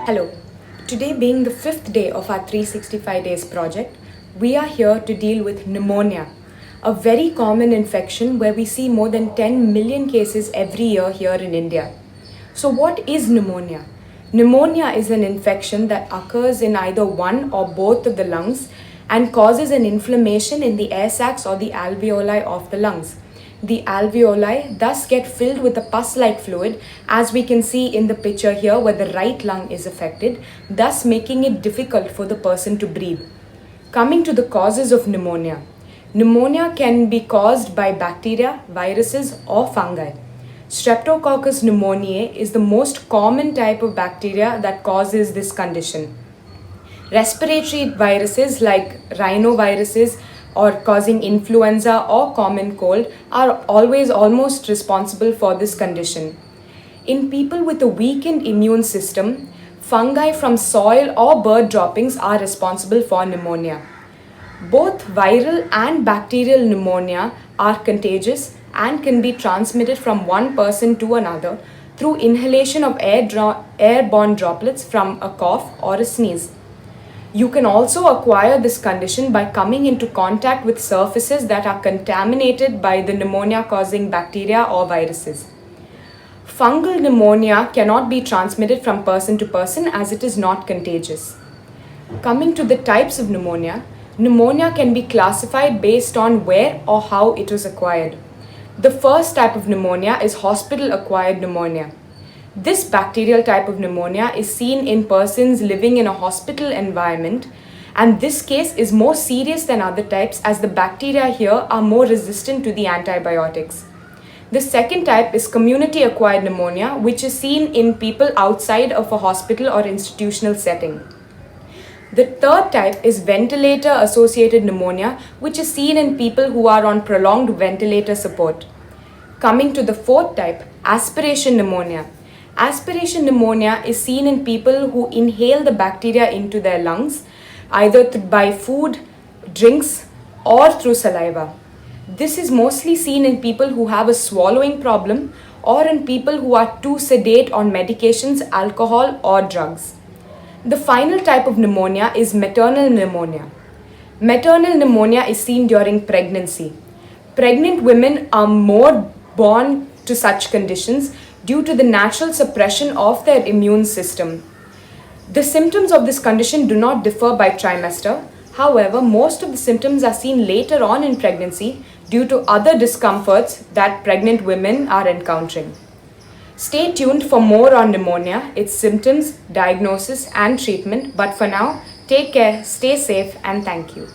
Hello. Today, being the fifth day of our 365 days project, we are here to deal with pneumonia, a very common infection where we see more than 10 million cases every year here in India. So, what is pneumonia? Pneumonia is an infection that occurs in either one or both of the lungs and causes an inflammation in the air sacs or the alveoli of the lungs. The alveoli thus get filled with a pus-like fluid, as we can see in the picture here where the right lung is affected, thus making it difficult for the person to breathe. Coming to the causes of pneumonia. Pneumonia can be caused by bacteria, viruses or fungi. Streptococcus pneumoniae is the most common type of bacteria that causes this condition. Respiratory viruses like rhinoviruses or causing influenza or common cold are always almost responsible for this condition. In people with a weakened immune system, fungi from soil or bird droppings are responsible for pneumonia. Both viral and bacterial pneumonia are contagious and can be transmitted from one person to another through inhalation of airborne droplets from a cough or a sneeze. You can also acquire this condition by coming into contact with surfaces that are contaminated by the pneumonia-causing bacteria or viruses. Fungal pneumonia cannot be transmitted from person to person as it is not contagious. Coming to the types of pneumonia, pneumonia can be classified based on where or how it was acquired. The first type of pneumonia is hospital-acquired pneumonia. This bacterial type of pneumonia is seen in persons living in a hospital environment, and this case is more serious than other types as the bacteria here are more resistant to the antibiotics. The second type is community-acquired pneumonia, which is seen in people outside of a hospital or institutional setting. The third type is ventilator-associated pneumonia, which is seen in people who are on prolonged ventilator support. Coming to the fourth type, aspiration pneumonia. Aspiration pneumonia is seen in people who inhale the bacteria into their lungs, either by food, drinks, or through saliva. This is mostly seen in people who have a swallowing problem or in people who are too sedate on medications, alcohol, or drugs. The final type of pneumonia is maternal pneumonia. Maternal pneumonia is seen during pregnancy. Pregnant women are more born to such conditions due to the natural suppression of their immune system. The symptoms of this condition do not differ by trimester. However, most of the symptoms are seen later on in pregnancy due to other discomforts that pregnant women are encountering. Stay tuned for more on pneumonia, its symptoms, diagnosis, and treatment. But for now, take care, stay safe, and thank you.